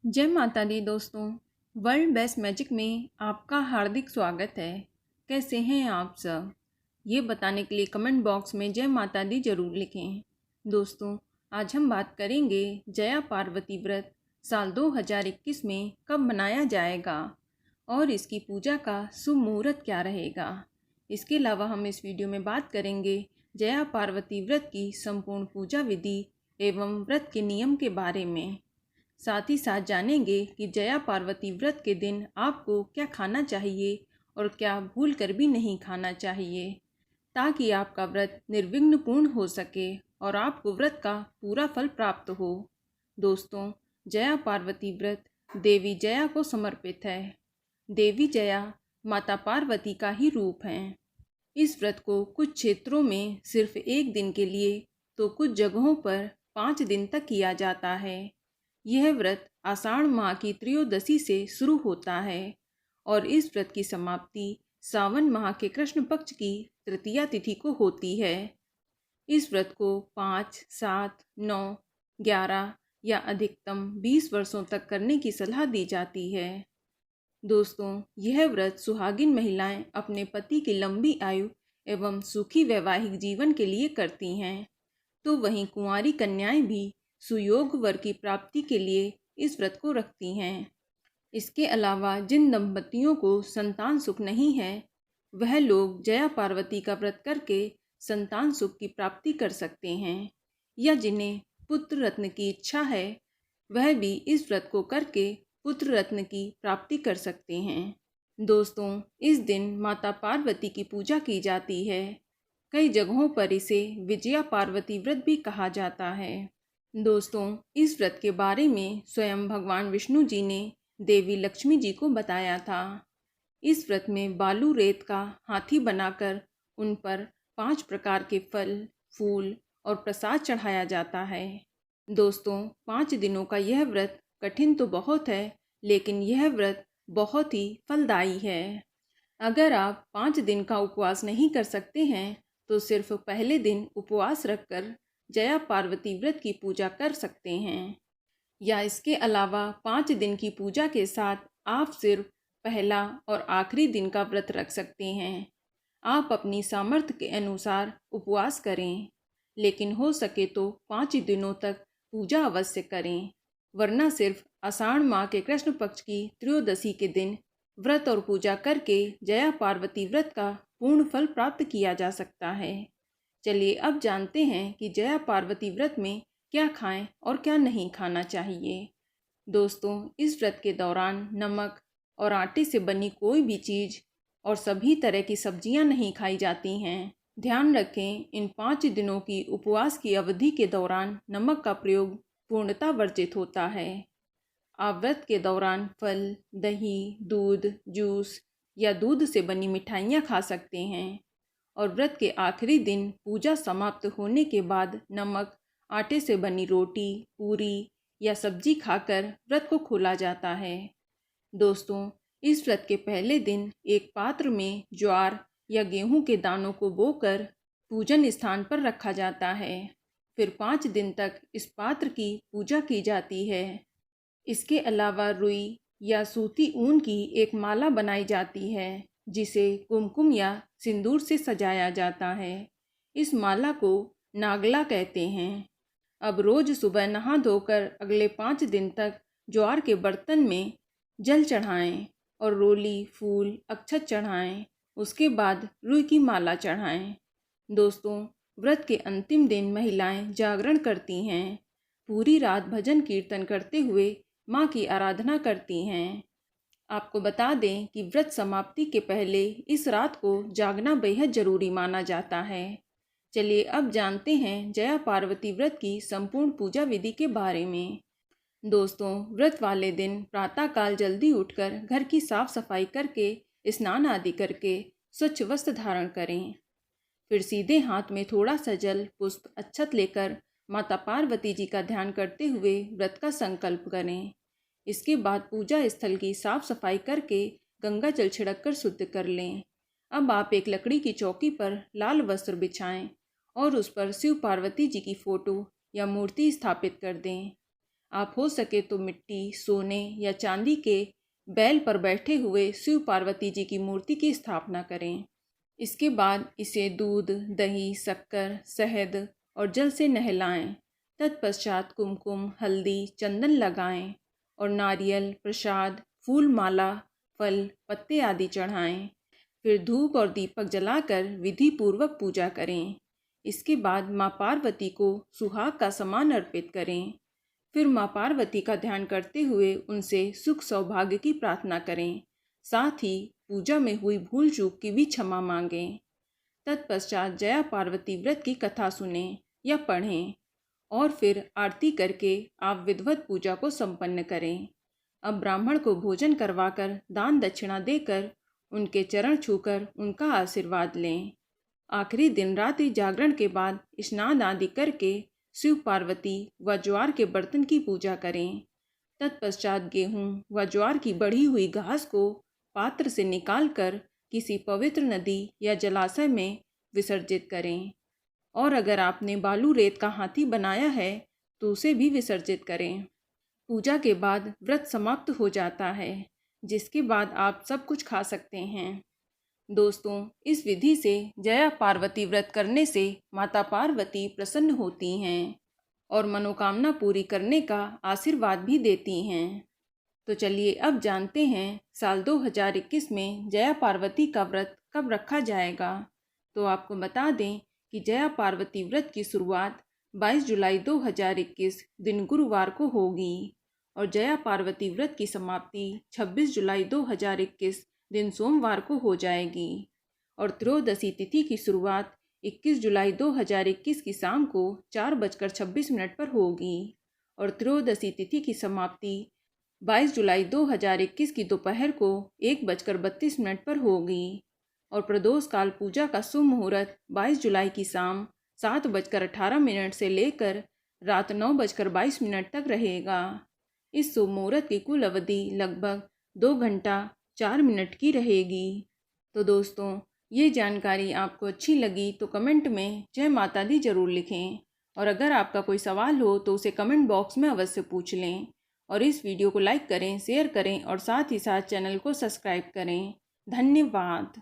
जय माता दी दोस्तों। वर्ल्ड बेस्ट मैजिक में आपका हार्दिक स्वागत है। कैसे हैं आप सब? ये बताने के लिए कमेंट बॉक्स में जय माता दी जरूर लिखें। दोस्तों, आज हम बात करेंगे जया पार्वती व्रत साल 2021 में कब मनाया जाएगा और इसकी पूजा का शुभ मुहूर्त क्या रहेगा। इसके अलावा हम इस वीडियो में बात करेंगे जया पार्वती व्रत की संपूर्ण पूजा विधि एवं व्रत के नियम के बारे में। साथ ही साथ जानेंगे कि जया पार्वती व्रत के दिन आपको क्या खाना चाहिए और क्या भूल कर भी नहीं खाना चाहिए, ताकि आपका व्रत निर्विघ्न पूर्ण हो सके और आपको व्रत का पूरा फल प्राप्त हो। दोस्तों, जया पार्वती व्रत देवी जया को समर्पित है। देवी जया माता पार्वती का ही रूप है। इस व्रत को कुछ क्षेत्रों में सिर्फ एक दिन के लिए तो कुछ जगहों पर 5 दिन तक किया जाता है। यह व्रत आषाढ़ माह की त्रयोदशी से शुरू होता है और इस व्रत की समाप्ति सावन माह के कृष्ण पक्ष की तृतीया तिथि को होती है। इस व्रत को 5, 7, 9, 11 या अधिकतम 20 वर्षों तक करने की सलाह दी जाती है। दोस्तों, यह व्रत सुहागिन महिलाएं अपने पति की लंबी आयु एवं सुखी वैवाहिक जीवन के लिए करती हैं, तो वहीं कुंवारी कन्याएं भी सुयोग वर की प्राप्ति के लिए इस व्रत को रखती हैं। इसके अलावा जिन दंपतियों को संतान सुख नहीं है, वह लोग जया पार्वती का व्रत करके संतान सुख की प्राप्ति कर सकते हैं, या जिन्हें पुत्र रत्न की इच्छा है, वह भी इस व्रत को करके पुत्र रत्न की प्राप्ति कर सकते हैं। दोस्तों, इस दिन माता पार्वती की पूजा की जाती है। कई जगहों पर इसे विजया पार्वती व्रत भी कहा जाता है। दोस्तों, इस व्रत के बारे में स्वयं भगवान विष्णु जी ने देवी लक्ष्मी जी को बताया था। इस व्रत में बालू रेत का हाथी बनाकर उन पर 5 प्रकार के फल, फूल और प्रसाद चढ़ाया जाता है। दोस्तों, 5 दिनों का यह व्रत कठिन तो बहुत है, लेकिन यह व्रत बहुत ही फलदायी है। अगर आप 5 दिन का उपवास नहीं कर सकते हैं, तो सिर्फ पहले दिन उपवास रखकर जया पार्वती व्रत की पूजा कर सकते हैं, या इसके अलावा 5 दिन की पूजा के साथ आप सिर्फ पहला और आखिरी दिन का व्रत रख सकते हैं। आप अपनी सामर्थ्य के अनुसार उपवास करें, लेकिन हो सके तो 5 दिनों तक पूजा अवश्य करें, वरना सिर्फ आषाढ़ माह के कृष्ण पक्ष की त्रयोदशी के दिन व्रत और पूजा करके जया पार्वती व्रत का पूर्ण फल प्राप्त किया जा सकता है। चलिए अब जानते हैं कि जया पार्वती व्रत में क्या खाएं और क्या नहीं खाना चाहिए। दोस्तों, इस व्रत के दौरान नमक और आटे से बनी कोई भी चीज़ और सभी तरह की सब्जियां नहीं खाई जाती हैं। ध्यान रखें, इन 5 दिनों की उपवास की अवधि के दौरान नमक का प्रयोग पूर्णतः वर्जित होता है। आप व्रत के दौरान फल, दही, दूध, जूस या दूध से बनी मिठाइयाँ खा सकते हैं और व्रत के आखिरी दिन पूजा समाप्त होने के बाद नमक, आटे से बनी रोटी, पूरी या सब्जी खाकर व्रत को खोला जाता है। दोस्तों, इस व्रत के पहले दिन एक पात्र में ज्वार या गेहूं के दानों को बोकर पूजन स्थान पर रखा जाता है। फिर 5 दिन तक इस पात्र की पूजा की जाती है। इसके अलावा रुई या सूती ऊन की एक माला बनाई जाती है, जिसे कुमकुम या सिंदूर से सजाया जाता है। इस माला को नागला कहते हैं। अब रोज सुबह नहा धोकर अगले 5 दिन तक ज्वार के बर्तन में जल चढ़ाएं और रोली, फूल, अक्षत चढ़ाएं। उसके बाद रुई की माला चढ़ाएं। दोस्तों, व्रत के अंतिम दिन महिलाएं जागरण करती हैं, पूरी रात भजन कीर्तन करते हुए माँ की आराधना करती हैं। आपको बता दें कि व्रत समाप्ति के पहले इस रात को जागना बेहद जरूरी माना जाता है। चलिए अब जानते हैं जया पार्वती व्रत की संपूर्ण पूजा विधि के बारे में। दोस्तों, व्रत वाले दिन प्रातःकाल जल्दी उठकर घर की साफ सफाई करके स्नान आदि करके स्वच्छ वस्त्र धारण करें। फिर सीधे हाथ में थोड़ा सा जल, पुष्प, अक्षत लेकर माता पार्वती जी का ध्यान करते हुए व्रत का संकल्प करें। इसके बाद पूजा स्थल की साफ सफाई करके गंगा जल छिड़क कर शुद्ध कर लें। अब आप एक लकड़ी की चौकी पर लाल वस्त्र बिछाएं और उस पर शिव पार्वती जी की फोटो या मूर्ति स्थापित कर दें। आप हो सके तो मिट्टी, सोने या चांदी के बैल पर बैठे हुए शिव पार्वती जी की मूर्ति की स्थापना करें। इसके बाद इसे दूध, दही, शक्कर, शहद और जल से नहलाएं। तत्पश्चात कुमकुम, हल्दी, चंदन लगाएं और नारियल, प्रसाद, फूल माला, फल, पत्ते आदि चढ़ाएं। फिर धूप और दीपक जलाकर विधि पूर्वक पूजा करें। इसके बाद माँ पार्वती को सुहाग का सामान अर्पित करें। फिर माँ पार्वती का ध्यान करते हुए उनसे सुख सौभाग्य की प्रार्थना करें। साथ ही पूजा में हुई भूल चूक की भी क्षमा मांगें। तत्पश्चात जया पार्वती व्रत की कथा सुनें या पढ़ें और फिर आरती करके आप विधिवत पूजा को संपन्न करें। अब ब्राह्मण को भोजन करवाकर दान दक्षिणा देकर उनके चरण छूकर उनका आशीर्वाद लें। आखिरी दिन रात्रि जागरण के बाद स्नान आदि करके शिव पार्वती व ज्वार के बर्तन की पूजा करें। तत्पश्चात गेहूँ व ज्वार की बढ़ी हुई घास को पात्र से निकालकर किसी पवित्र नदी या जलाशय में विसर्जित करें और अगर आपने बालू रेत का हाथी बनाया है तो उसे भी विसर्जित करें। पूजा के बाद व्रत समाप्त हो जाता है, जिसके बाद आप सब कुछ खा सकते हैं। दोस्तों, इस विधि से जया पार्वती व्रत करने से माता पार्वती प्रसन्न होती हैं और मनोकामना पूरी करने का आशीर्वाद भी देती हैं। तो चलिए अब जानते हैं साल 2021 में जया पार्वती का व्रत कब रखा जाएगा। तो आपको बता दें कि जया पार्वती व्रत की शुरुआत 22 जुलाई 2021 दिन गुरुवार को होगी और जया पार्वती व्रत की समाप्ति 26 जुलाई 2021 दिन सोमवार को हो जाएगी और त्रयोदशी तिथि की शुरुआत 21 जुलाई 2021 की शाम को 4:26 पर होगी और त्रयोदशी तिथि की समाप्ति 22 जुलाई 2021 की दोपहर को 1:32 पर होगी और प्रदोष काल पूजा का शुभ मुहूर्त 22 जुलाई की शाम 7:18 से लेकर रात 9:22 तक रहेगा। इस शुभ मुहूर्त की कुल अवधि लगभग 2 घंटा 4 मिनट की रहेगी। तो दोस्तों, ये जानकारी आपको अच्छी लगी तो कमेंट में जय माता दी जरूर लिखें और अगर आपका कोई सवाल हो तो उसे कमेंट बॉक्स में अवश्य पूछ लें और इस वीडियो को लाइक करें, शेयर करें और साथ ही साथ चैनल को सब्सक्राइब करें। धन्यवाद।